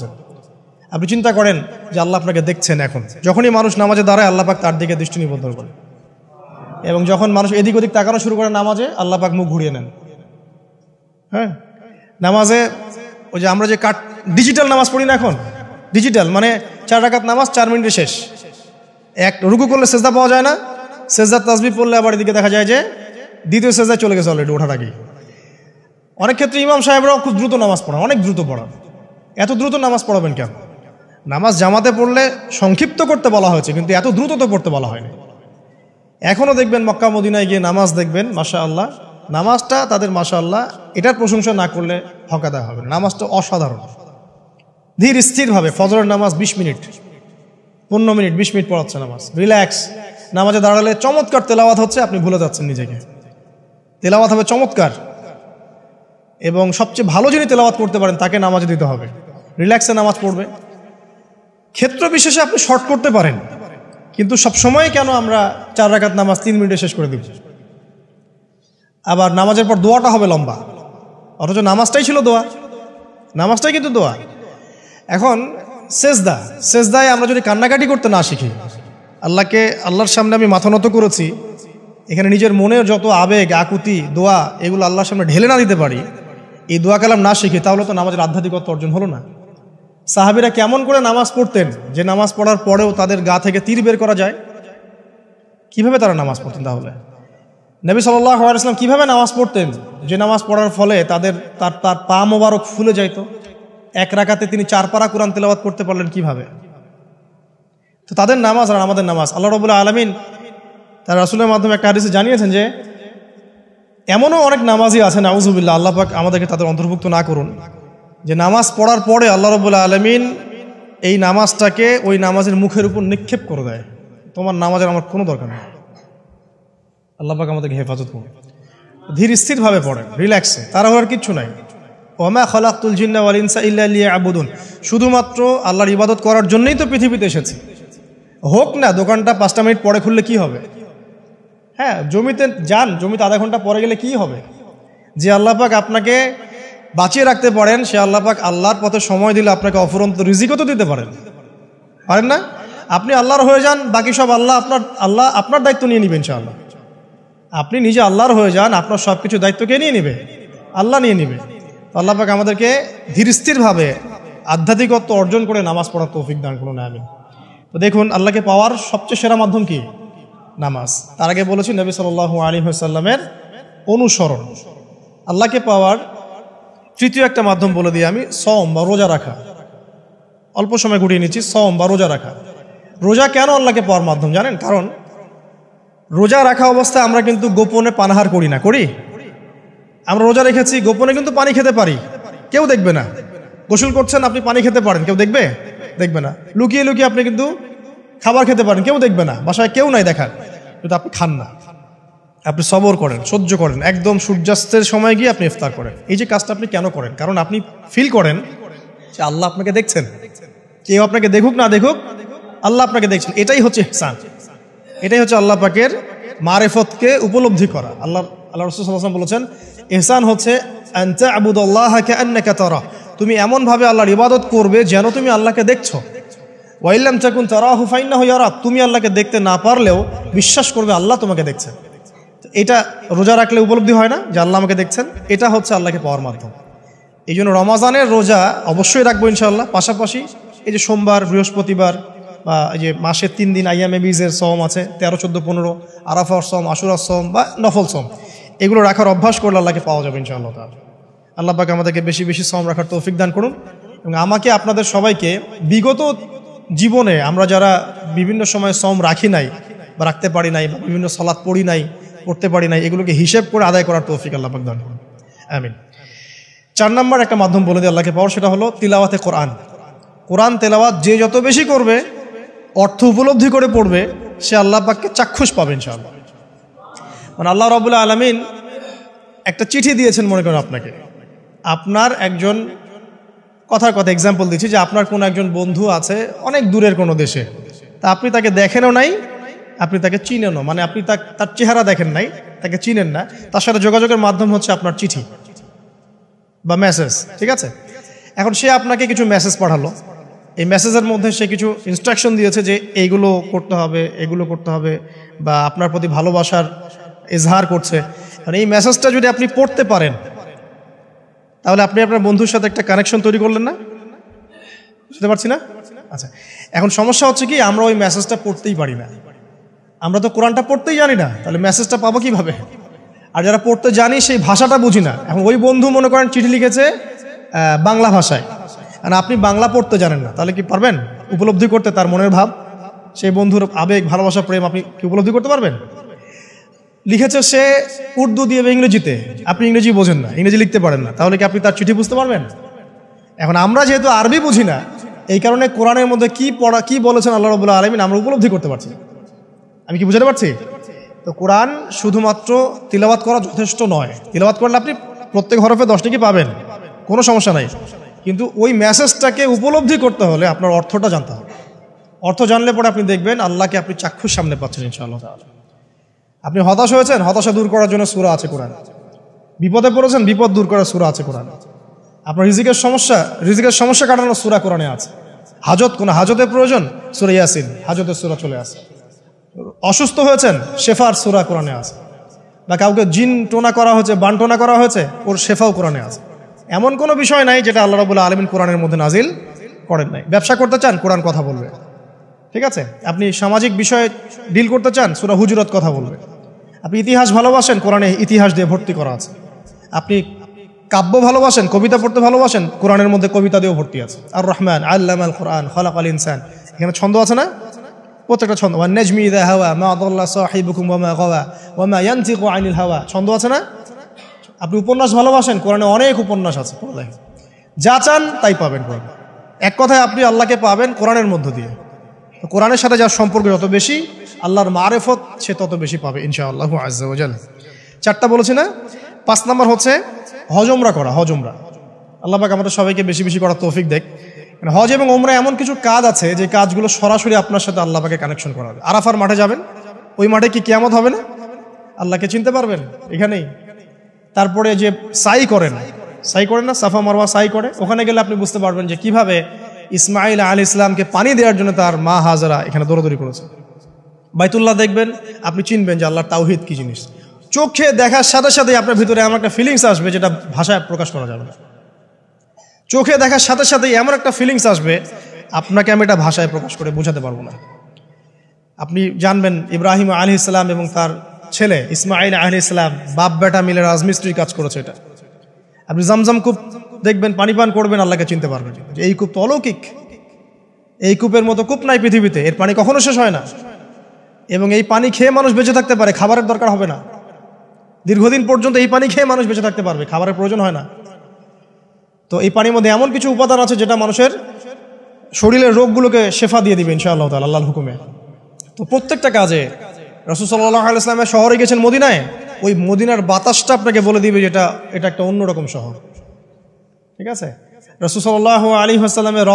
করেছেন। আপনি চিন্তা করেন যে আল্লাহ আপনাকে দেখছেন। এখন যখনই মানুষ নামাজে দাঁড়ায় আল্লাহ পাক তার দিকে দৃষ্টি নিবদ্ধ করে, এবং যখন মানুষ এদিক ওদিক তাকানো শুরু করে নামাজে আল্লাহ পাক মুখ ঘুরিয়ে নেন। হ্যাঁ, নামাজে ওই যে আমরা যে ডিজিটাল নামাজ পড়ি না, এখন ডিজিটাল মানে 4 রাকাত নামাজ 4 মিনিটে শেষ। এক রুকু করলে সেজদা পাওয়া যায় না, সেজদার তাসবিহ পড়লে আবার এদিকে দেখা যায় যে দ্বিতীয় সেজদায় চলে গেছে অলরেডি ওঠার আগেই। অনেক ক্ষেত্রে ইমাম সাহেবরাও খুব দ্রুত নামাজ পড়ান, অনেক দ্রুত পড়ান। এত দ্রুত নামাজ পড়াবেন কেন? নামাজ জামাতে পড়লে সংক্ষিপ্ত করতে বলা হয়েছে, কিন্তু এত দ্রুত তো পড়তে বলা হয়নি। এখনও দেখবেন মক্কা মদিনায় গিয়ে নামাজ দেখবেন, মাশাআল্লাহ, নামাজটা তাদের মাশাআল্লাহ এটার প্রশংসা না করলে হকা দেওয়া হবে। নামাজটা অসাধারণ, ধীর স্থিরভাবে ফজরের নামাজ 20 মিনিট 15 মিনিট 20 মিনিট পড়াচ্ছে নামাজ, রিল্যাক্স। নামাজে দাঁড়ালে চমৎকার তেলাওয়াত হচ্ছে, আপনি ভুলে যাচ্ছেন নিজেকে। তেলাওয়াত হবে চমৎকার, এবং সবচেয়ে ভালো যিনি তেলাওয়াত করতে পারেন তাকে নামাজে দিতে হবে। রিল্যাক্সে নামাজ পড়বে। ক্ষেত্র বিশেষে আপনি শর্ট করতে পারেন, কিন্তু সবসময় কেন আমরা 4 রাকাত নামাজ 3 মিনিটে শেষ করে দিব? আবার নামাজের পর দোয়াটা হবে লম্বা, অথচ নামাজটাই ছিল দোয়া, নামাজটাই কিন্তু দোয়া। এখন সেজদায় আমরা যদি কান্নাকাটি করতে না শিখি, আল্লাহর সামনে আমি মাথা নত করেছি, এখানে নিজের মনের যত আবেগ আকুতি দোয়া এগুলো আল্লাহর সামনে ঢেলে না দিতে পারি, এই দোয়া কালাম না শিখি, তাহলে তো নামাজের আধ্যাত্মিকতা অর্জন হলো না। সাহাবীরা কেমন করে নামাজ পড়তেন যে নামাজ পড়ার পরেও তাদের গা থেকে তীর বের করা যায়? কিভাবে তারা নামাজ পড়তেন? তাহলে নবী সাল্লাল্লাহু আলাইহি ওয়াসাল্লাম কিভাবে নামাজ পড়তেন যে নামাজ পড়ার ফলে তার পা মোবারক ফুলে যাইত? 1 রাকাতে তিনি 4 পারা কোরআন তেলাওয়াত করতে পারলেন কিভাবে? তো তাদের নামাজ আর আমাদের নামাজ, আল্লাহ রাব্বুল আলামিন তার রাসূলের মাধ্যমে একটা হাদিসে জানিয়েছেন যে এমনও অনেক নামাজি আছে, নাউযুবিল্লাহ, আল্লাহ পাক আমাদেরকে তাদের অন্তর্ভুক্ত না করুন, যে নামাজ পড়ার পরে আল্লাহ রাব্বুল আলামিন এই নামাজটাকে ওই নামাজের মুখের উপর নিক্ষেপ করে দেয়, তোমার নামাজের আমার কোনো দরকার নেই। আল্লাহ পাক আমাদেরকে হেফাজত করুন। ধীর স্থিরভাবে পড়েন, রিল্যাক্সে, তাড়াহুড়ার কিচ্ছু নাই। ওয়ামা খালাকতুল জিন্না ওয়াল ইনসা ইল্লা লিয়াবুদুন, শুধুমাত্র আল্লাহর ইবাদত করার জন্যই তো পৃথিবীতে এসেছি। হোক না দোকানটা 5টা মিনিট পরে খুললে কি হবে? হ্যাঁ, জমিতে যান, জমিতে আধা ঘন্টা পরে গেলে কি হবে? যে আল্লাহ পাক আপনাকে বাঁচিয়ে রাখতে পারেন, সে আল্লাহ পাক আল্লাহর পথে সময় দিলে আপনাকে অফুরন্ত রিজিকও তো দিতে পারেন না? আপনি আল্লাহর হয়ে যান, বাকি সব আল্লাহ আপনার দায়িত্ব নিয়ে নেবেন ইনশাআল্লাহ। আপনি নিজে আল্লাহর হয়ে যান, আপনার সব কিছু দায়িত্ব কে নিয়ে নেবে? আল্লাহ নিয়ে নেবে। আল্লাহ পাক আমাদেরকে ধীর স্থিরভাবে আধ্যাত্মিকত্ব অর্জন করে নামাজ পড়ার তৌফিক দান করুন, আমিন। তো দেখুন, আল্লাহকে পাওয়ার সবচেয়ে সেরা মাধ্যম কি? নামাজ। তার আগে বলেছি নবী সাল্লাল্লাহু আলাইহি ওয়াসাল্লামের অনুসরণ। আল্লাহকে পাওয়ার তৃতীয় একটা মাধ্যম বলে দিই আমি, সওম বা রোজা রাখা। অল্প সময় গুটিয়ে নিচ্ছি, সওম বা রোজা রাখা। রোজা কেন আল্লাহকে পাওয়ার মাধ্যম জানেন? কারণ রোজা রাখা অবস্থায় আমরা কিন্তু গোপনে পানাহার করি না, করি? আমরা রোজা রেখেছি, গোপনে কিন্তু পানি খেতে পারি, কেউ দেখবে না। গোসল করছেন, আপনি পানি খেতে পারেন, কেউ দেখবে না। লুকিয়ে লুকিয়ে আপনি কিন্তু খাবার খেতে পারেন, কেউ দেখবে না, বাসায় কেউ নাই দেখার, কিন্তু আপনি খান না। আপনি সবর করেন, সহ্য করেন, একদম সূর্যাস্তের সময় গিয়ে আপনি ইফতার করেন। এই যে কাজটা আপনি কেন করেন? কারণ আপনি ফিল করেন যে আল্লাহ আপনাকে দেখছেন। কেউ আপনাকে দেখুক না দেখুক, আল্লাহ আপনাকে দেখছেন। এটাই হচ্ছে ইহসান, এটাই হচ্ছে আল্লাহ পাকের মারিফতকে উপলব্ধি করা। আল্লাহ রাসূল সাল্লাল্লাহু আলাইহি ওয়াসাল্লাম বলেছেন, ইহসান হচ্ছে আন তা'বুদাল্লাহা কাআন্নাকা তারা, তুমি এমনভাবে আল্লাহর ইবাদত করবে যেন তুমি আল্লাহকে দেখছো। ওয়া ইল্লাম তাকুন তারাহু ফাইন্নাহু ইয়ারাক, তুমি আল্লাহকে দেখতে না পারলেও বিশ্বাস করবে আল্লাহ তোমাকে দেখছেন। এটা রোজা রাখলে উপলব্ধি হয় না যে আল্লাহ আমাকে দেখছেন? এটা হচ্ছে আল্লাহকে পাওয়ার মাধ্যম। এই জন্য রমাজানের রোজা অবশ্যই রাখবো ইনশাআল্লাহ। পাশাপাশি এই যে সোমবার, বৃহস্পতিবার বা এই যে মাসের 3 দিন আইয়ামে বীজের সওম আছে, 13, 14, 15, আরাফার সওম, আশুরার সওম বা নফল সওম, এগুলো রাখার অভ্যাস করলে আল্লাহকে পাওয়া যাবে ইনশাআল্লাহ তাআলা। আল্লাহ পাক আমাদেরকে বেশি বেশি সওম রাখার তৌফিক দান করুন, এবং আমাকে আপনাদের সবাইকে বিগত জীবনে আমরা যারা বিভিন্ন সময় সওম রাখি নাই বা রাখতে পারি নাই, বা বিভিন্ন সালাত পড়তে পারি নাই, এগুলোকে হিসেব করে আদায় করার তৌফিক আল্লাহ পাক দান করুন, আমিন। 4 নম্বর একটা মাধ্যম বলে দিই আল্লাহকে পাওয়ার, সেটা হলো তিলাওয়াতে কোরআন। কোরআন তেলাওয়াত যে যত বেশি করবে, অর্থ উপলব্ধি করে পড়বে, সে আল্লাহ পাককে চাক্ষুষ পাবে ইনশাআল্লাহ। মানে আল্লাহ রাব্বুল আলামিন একটা চিঠি দিয়েছেন, মনে করেন আপনাকে, আপনার একজন কথার কথা এক্সাম্পল দিচ্ছি, যে আপনার কোনো একজন বন্ধু আছে অনেক দূরের কোনো দেশে, তা আপনি তাকে দেখেনও নাই, আপনি তাকে চিনেনও, মানে আপনি তার চেহারা দেখেন নাই, তাকে চিনেন না, তার সাথে যোগাযোগের মাধ্যম হচ্ছে আপনার চিঠি বা মেসেজ, ঠিক আছে? এখন সে আপনাকে কিছু মেসেজ পাঠালো, এই মেসেজের মধ্যে সে কিছু ইনস্ট্রাকশন দিয়েছে যে এইগুলো করতে হবে, এগুলো করতে হবে, বা আপনার প্রতি ভালোবাসার ইজহার করছে। কারণ এই মেসেজটা যদি আপনি পড়তে পারেন তাহলে আপনি আপনার বন্ধুর সাথে একটা কানেকশন তৈরি করলেন না? বুঝতে পারছি না? আচ্ছা, এখন সমস্যা হচ্ছে কি, আমরা ওই মেসেজটা পড়তেই পারি না। আমরা তো কোরআনটা পড়তেই জানি না, তাহলে মেসেজটা পাবো কিভাবে? আর যারা পড়তে জানি সেই ভাষাটা বুঝি না। এখন ওই বন্ধু মনে করেন চিঠি লিখেছে বাংলা ভাষায়, আর আপনি বাংলা পড়তে জানেন না, তাহলে কি পারবেন উপলব্ধি করতে তার মনের ভাব, সেই বন্ধুর আবেগ, ভালোবাসা, প্রেম আপনি কি উপলব্ধি করতে পারবেন? লিখেছে সে উর্দু দিয়ে বা ইংরেজিতে, আপনি ইংরেজি বোঝেন না, ইংরেজি লিখতে পারেন না, তাহলে কি আপনি তার চিঠি বুঝতে পারবেন? এখন আমরা যেহেতু আরবি বুঝি না, এই কারণে কোরআনের মধ্যে কি বলেছেন আল্লাহ রাব্বুল আলামিন আমরা উপলব্ধি করতে পারছি। আমি কি বুঝাতে পারছি? তো কোরআন শুধুমাত্র তিলাওয়াত করা যথেষ্ট নয়। তিলাওয়াত করলে আপনি প্রত্যেক হরফে 10 নেকি পাবেন, কোনো সমস্যা নাই, কিন্তু ওই মেসেজটাকে উপলব্ধি করতে হলে আপনার অর্থটা জানতে হবে। অর্থ জানলে পরে আপনি দেখবেন আল্লাহকে আপনি চাক্ষুষ সামনে পাচ্ছেন ইনশাআল্লাহ। আপনি হতাশ হয়েছেন, হতাশা দূর করার জন্য সূরা আছে কোরআন। বিপদে পড়েছেন, বিপদ দূর করার সূরা আছে কোরআন। আপনার রিজিকের সমস্যা কাটানোর সূরা কোরআনে আছে। হাজতের প্রয়োজন, সূরা ইয়াসিন, হাজতের সূরা চলে আসে। অসুস্থ হয়েছেন, শেফার সূরা কোরআনে আছে। বা কাউকে জিন টোনা করা হয়েছে, বানটোনা করা হয়েছে, ওর শেফাও কোরআনে আছে। এমন কোনো বিষয় নাই যেটা আল্লাহ রাব্বুল আলামিন কোরআনের মধ্যে নাজিল করেন নাই। ব্যবসা করতে চান, কোরআন কথা বলবে, ঠিক আছে? আপনি সামাজিক বিষয়ে ডিল করতে চান, সূরা হুজুরাত কথা বলবে। আপনি ইতিহাস ভালোবাসেন, কোরআনে ইতিহাস দিয়ে ভর্তি করা আছে। আপনি কাব্য ভালোবাসেন, কবিতা পড়তে ভালোবাসেন, কোরআনের মধ্যে কবিতা দিয়েও ভর্তি আছে। আর রহমান আল্লামাল কোরআন খালাকাল ইনসান, এখানে ছন্দ আছে না? প্রত্যেকটা ছন্দ, ওয়ান নাজমি ইযা হাওয়া মা দাল্লা সাহিবুকুম ওয়া মা গাওয়া ওয়া মা ইয়ানতিকু আনিল হাওয়া, ছন্দ আছে না? আপনি উপন্যাস ভালোবাসেন, কোরআনে অনেক উপন্যাস আছে, যা চান তাই পাবেন কোরআন। এক কথায় আপনি আল্লাহকে পাবেন কোরআনের মধ্য দিয়ে। কোরআনের সাথে যার সম্পর্ক যত বেশি, আল্লাহর মারেফত সে তত বেশি পাবে ইনশাআল্লাহু আজ্জা ওয়া জাল। 4টা বলেছি না? 5 নাম্বার হচ্ছে হজমরা করা। আল্লাহ পাক আমাদের সবাইকে বেশি বেশি করার তৌফিক দেখ। হজ এবং ওমরা এমন কিছু কাজ আছে যে কাজগুলো সরাসরি আপনার সাথে আল্লাহ পাকে কানেকশন করাবে। আরাফার মাঠে যাবেন, ওই মাঠে কি কিয়ামত হবে না? আল্লাহকে চিনতে পারবেন এখানেই। তারপরে যে সাই করেন না, সাফা মারওয়া সাই করে, ওখানে গেলে আপনি বুঝতে পারবেন যে কিভাবে ইসমাইল আলাইহিস সালামকে পানি দেওয়ার জন্য তার মা হাজরা এখানে দৌড়াদৌড়ি করেছে। বাইতুল্লাহ দেখবেন, আপনি চিনবেন যে আল্লাহর তাওহীদ কি জিনিস। চোখে দেখার সাথে সাথে আপনার ভিতরে এমন একটা ফিলিংস আসবে যেটা ভাষায় প্রকাশ করা যাবে না। চোখে দেখার সাথে সাথে এমন একটা ফিলিংস আসবে, আপনাকে আমি এটা ভাষায় প্রকাশ করে বোঝাতে পারবো না। আপনি জানবেন ইব্রাহিম আলাইহিস সালাম এবং তার ছেলে ইসমাইল আলাইহিস সালাম বাপ বেটা মিলে রাজমিস্ত্রির কাজ করেছে। এটা আপনি জামজাম কূপ দেখবেন, পানি পান করবেন, আল্লাহকে চিনতে পারবেন যে এই কূপ তো অলৌকিক, এই কূপের মতো কূপ নাই পৃথিবীতে, এর পানি কখনো শেষ হয় না, এবং এই পানি খেয়ে মানুষ বেঁচে থাকতে পারে, খাবারের দরকার হবে না। দীর্ঘদিন পর্যন্ত এই পানি খেয়ে মানুষ বেঁচে থাকতে পারবে, খাবারের প্রয়োজন হয় না। তো এই পানির মধ্যে এমন কিছু উপাদান আছে যেটা মানুষের শরীরের রোগগুলোকে শেফা দিয়ে দিবে ইনশাআল্লাহ তাআলা আল্লাহর হুকুমে। তো প্রত্যেকটা কাজে রাসূল সাল্লাল্লাহু আলাইহি ওয়াসাল্লাম শহরে গেছেন মদিনায়, ওই মদিনার বাতাসটা আপনাকে বলে দিবে যেটা এটা একটা অন্যরকম শহর, ঠিক আছে? রাসূল সাল্লাল্লাহু আলাইহি ওয়াসাল্লামের